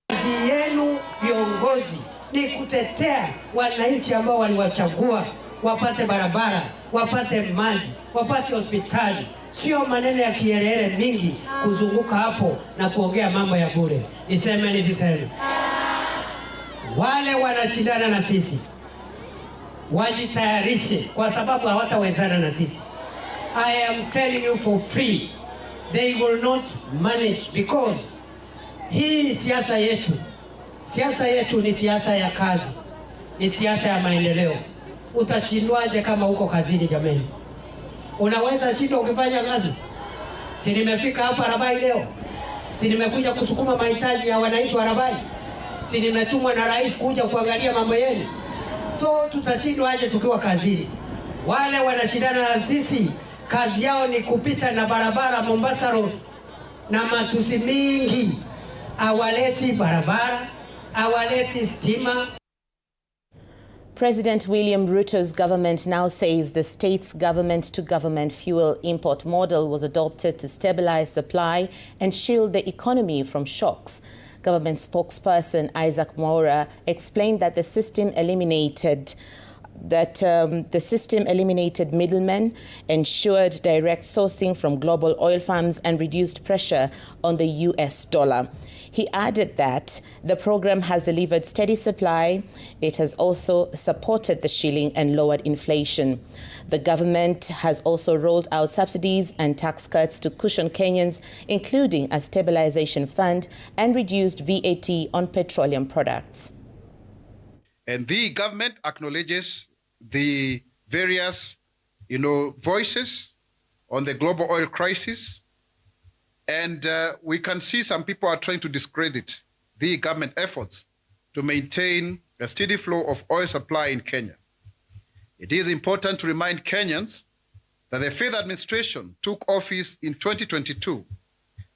Kazi yenu viongozi ni kutetea wananchi ambao waliwachagua, wapate barabara, wapate maji, wapate hospitali. Sio maneno ya kielele mingi kuzunguka hapo na kuongea mambo ya bure. Niseme nisiseme? Wale wanashindana na sisi wajitayarishe, kwa sababu hawatawezana na sisi. I am telling you for free, they will not manage, because hii siasa yetu ni siasa ya kazi, ni siasa ya maendeleo. Utashindwaje kama uko kazini jameni? Unaweza shindwa ukifanya kazi? Si nimefika hapa Rabai leo? Si nimekuja kusukuma mahitaji ya wananchi wa Rabai? Si nimetumwa na rais kuja kuangalia mambo yenu? So tutashindwaje tukiwa kazini? Wale wanashindana na sisi, kazi yao ni kupita na barabara Mombasa Road na matusi mingi. Awaleti barabara, awaleti stima. President William Ruto's government now says the state's government-to-government fuel import model was adopted to stabilize supply and shield the economy from shocks. Government spokesperson Isaac Mwaura explained that the system eliminated middlemen, ensured direct sourcing from global oil farms, and reduced pressure on the US dollar. He added that the program has delivered steady supply. It has also supported the shilling and lowered inflation. The government has also rolled out subsidies and tax cuts to cushion Kenyans, including a stabilization fund and reduced VAT on petroleum products. And the government acknowledges the various, voices on the global oil crisis. And we can see some people are trying to discredit the government efforts to maintain a steady flow of oil supply in Kenya. It is important to remind Kenyans that the Fifth administration took office in 2022.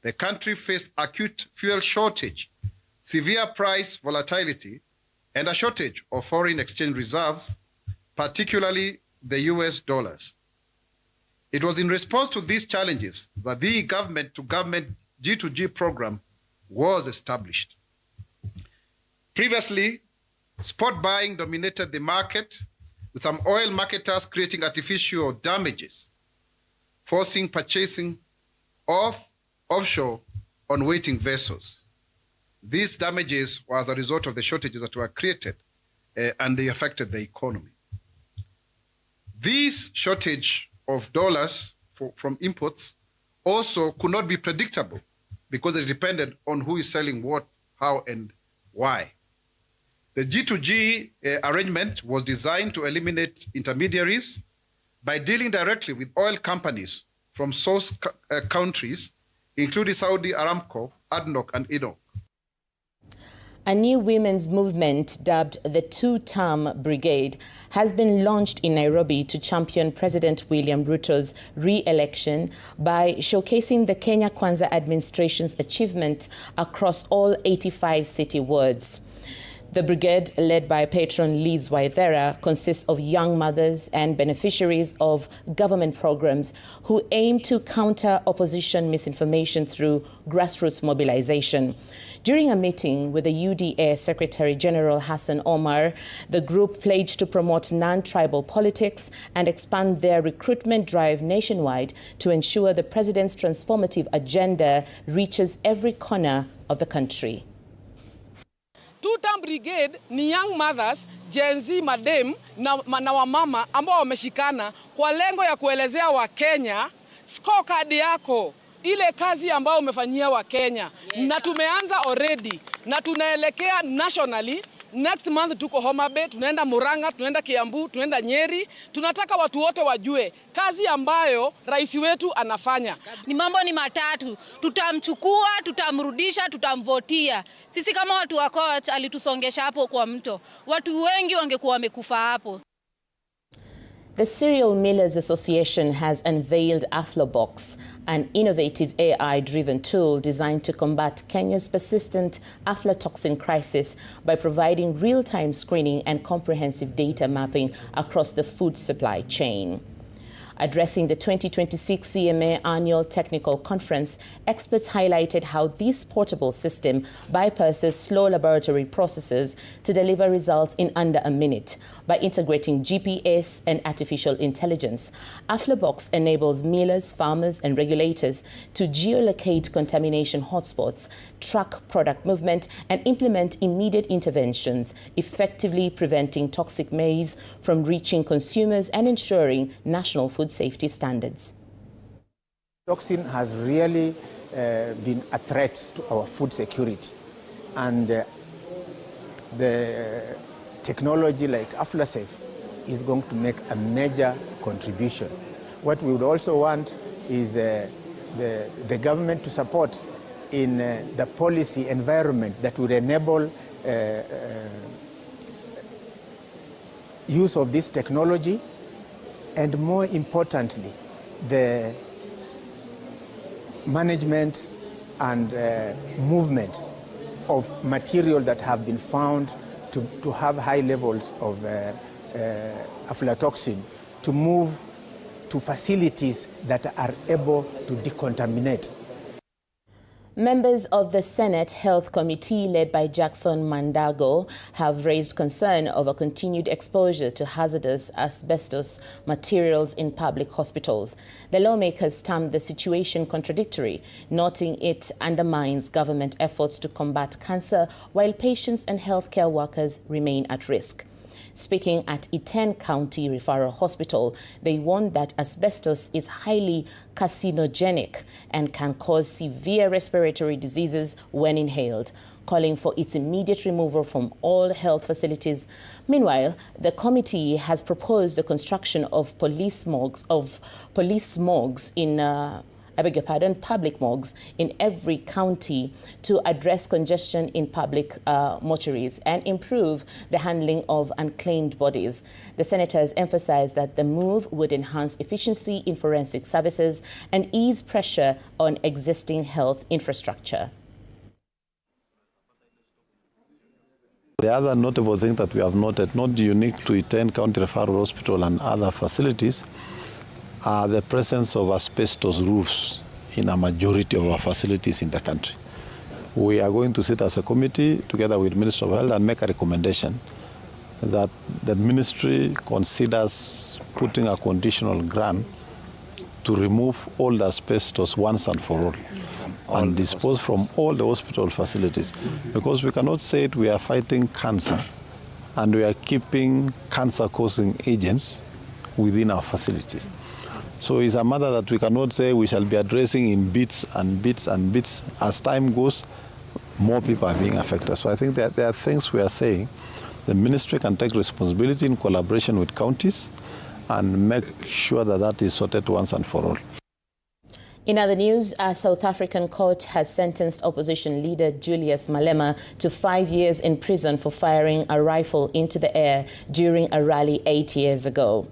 The country faced acute fuel shortage, severe price volatility, and a shortage of foreign exchange reserves, particularly the US dollars. It was in response to these challenges that the government-to-government G2G program was established. Previously, spot buying dominated the market, with some oil marketers creating artificial damages, forcing purchasing of offshore on waiting vessels. These damages were as a result of the shortages that were created and they affected the economy. This shortage of dollars from imports also could not be predictable because it depended on who is selling what, how, and why. The G2G arrangement was designed to eliminate intermediaries by dealing directly with oil companies from source countries, including Saudi Aramco, ADNOC, and ENOC. A new women's movement dubbed the Two-Term Brigade has been launched in Nairobi to champion President William Ruto's re-election by showcasing the Kenya Kwanza administration's achievement across all 85 city wards. The brigade, led by patron Liz Waithera, consists of young mothers and beneficiaries of government programs who aim to counter opposition misinformation through grassroots mobilization. During a meeting with the UDA Secretary General Hassan Omar, the group pledged to promote non-tribal politics and expand their recruitment drive nationwide to ensure the president's transformative agenda reaches every corner of the country. Two-Term Brigade ni young mothers, Gen Z madem na wamama ambao wameshikana kwa lengo ya kuelezea Wakenya scorecard yako, ile kazi ambayo umefanyia Wakenya. Yes. Na tumeanza already na tunaelekea nationally. Next month tuko Home of Untold, tunaenda Murang'a, tunaenda Kiambu, tunaenda Nyeri. Tunataka watu wote wajue kazi ambayo rais wetu anafanya. Ni mambo ni matatu. Tutamchukua, tutamrudisha, tutamvotia. Sisi kama watu wa coach alitusongesha hapo kwa mto. Watu wengi wangekuwa wamekufa hapo. The Cereal Millers Association has unveiled AfloBox, an innovative AI-driven tool designed to combat Kenya's persistent aflatoxin crisis by providing real-time screening and comprehensive data mapping across the food supply chain. Addressing the 2026 CMA Annual Technical Conference, experts highlighted how this portable system bypasses slow laboratory processes to deliver results in under a minute. By integrating GPS and artificial intelligence, AflaBox enables millers, farmers and regulators to geolocate contamination hotspots, track product movement and implement immediate interventions, effectively preventing toxic maize from reaching consumers and ensuring national food safety standards. Toxin has really been a threat to our food security, and the technology like AflaSafe is going to make a major contribution. What we would also want is the government to support in the policy environment that would enable use of this technology, and more importantly, the management and movement of material that have been found to have high levels of aflatoxin, to move to facilities that are able to decontaminate. Members of the Senate Health Committee, led by Jackson Mandago, have raised concern over continued exposure to hazardous asbestos materials in public hospitals. The lawmakers termed the situation contradictory, noting it undermines government efforts to combat cancer while patients and healthcare workers remain at risk. Speaking at Iten County Referral Hospital, they warned that asbestos is highly carcinogenic and can cause severe respiratory diseases when inhaled, calling for its immediate removal from all health facilities. Meanwhile, the committee has proposed the construction of police morgues in public morgues in every county to address congestion in public mortuaries and improve the handling of unclaimed bodies. The senators emphasized that the move would enhance efficiency in forensic services and ease pressure on existing health infrastructure. The other notable thing that we have noted, not unique to Iten County Referral Hospital and other facilities, are the presence of asbestos roofs in a majority of our facilities in the country. We are going to sit as a committee together with Minister of Health and make a recommendation that the ministry considers putting a conditional grant to remove all the asbestos once and for all and dispose from all the hospital facilities, because we cannot say it, we are fighting cancer and we are keeping cancer-causing agents within our facilities. So it's a matter that we cannot say we shall be addressing in bits and bits and bits. As time goes, more people are being affected. So I think that there are things we are saying. The ministry can take responsibility in collaboration with counties and make sure that that is sorted once and for all. In other news, a South African court has sentenced opposition leader Julius Malema to 5 years in prison for firing a rifle into the air during a rally 8 years ago.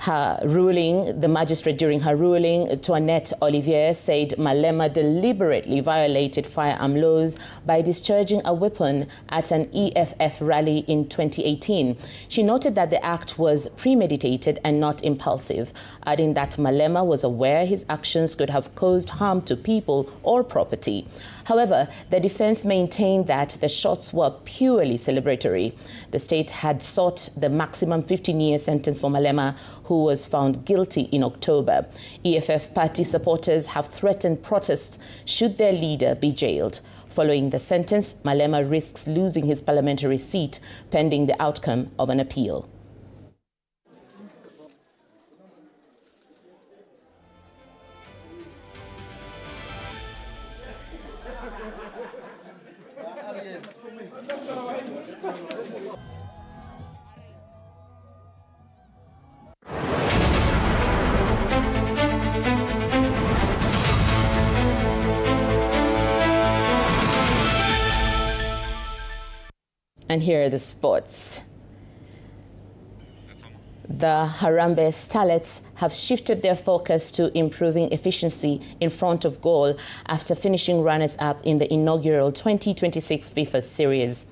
The magistrate during her ruling, Toinette Olivier, said Malema deliberately violated firearm laws by discharging a weapon at an EFF rally in 2018. She noted that the act was premeditated and not impulsive, adding that Malema was aware his actions could have caused harm to people or property. However, the defense maintained that the shots were purely celebratory. The state had sought the maximum 15-year sentence for Malema, who was found guilty in October. EFF party supporters have threatened protests should their leader be jailed. Following the sentence, Malema risks losing his parliamentary seat pending the outcome of an appeal. And here are the sports. The Harambee Starlets have shifted their focus to improving efficiency in front of goal after finishing runners-up in the inaugural 2026 FIFA Series.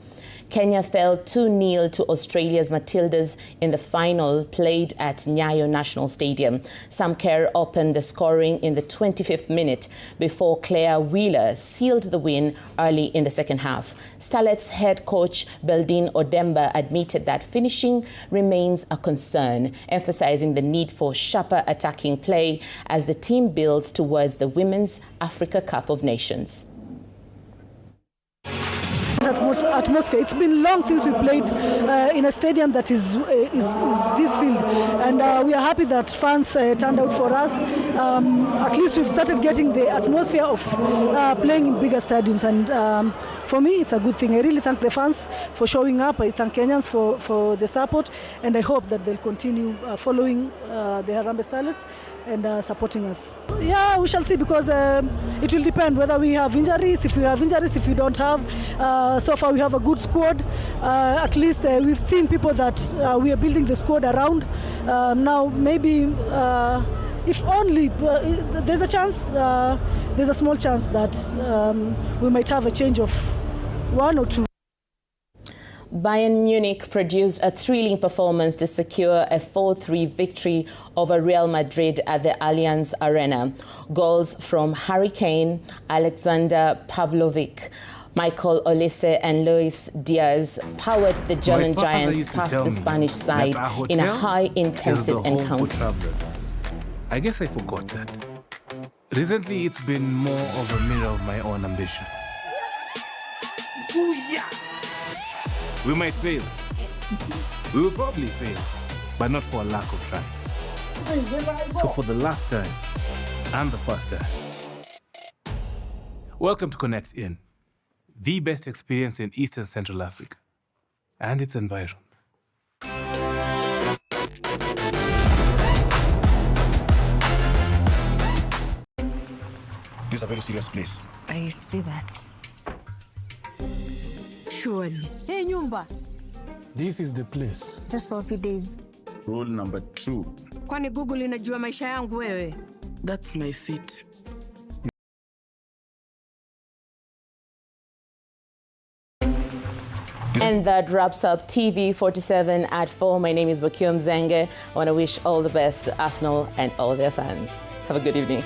Kenya fell 2-0 to Australia's Matildas in the final played at Nyayo National Stadium. Sam Kerr opened the scoring in the 25th minute before Claire Wheeler sealed the win early in the second half. Starlets head coach Beldine Odemba admitted that finishing remains a concern, emphasizing the need for sharper attacking play as the team builds towards the Women's Africa Cup of Nations. Atmosphere. It's been long since we played in a stadium that is this field, and we are happy that fans turned out for us. At least we've started getting the atmosphere of playing in bigger stadiums, and for me it's a good thing. I really thank the fans for showing up. I thank Kenyans for the support, and I hope that they'll continue following the Harambee Starlets and supporting us. Yeah, we shall see, because it will depend whether we have injuries. If we have injuries, if we don't have, so far we have a good squad. At least we've seen people that we are building the squad around. Now maybe if only there's a chance, there's a small chance that we might have a change of 1 or 2. Bayern Munich produced a thrilling performance to secure a 4-3 victory over Real Madrid at the Allianz Arena. Goals from Harry Kane, Alexander Pavlovic, Michael Olise and Luis Diaz powered the German giants past the Spanish side in a high-intensive encounter. I guess I forgot that. Recently, it's been more of a mirror of my own ambition. Ooh, yeah. We might fail. We will probably fail, but not for a lack of trying. So for the last time, and the first time, welcome to Connect In, the best experience in Eastern Central Africa and its environs. This is a very serious place. I see that. Surely. Hey, Nyumba. This is the place. Just for a few days. Rule number 2. Kwani Google inajua maisha yangu wewe? That's my seat. And that wraps up TV47 at 4. My name is Wakium Zenge. I want to wish all the best to Arsenal and all their fans. Have a good evening.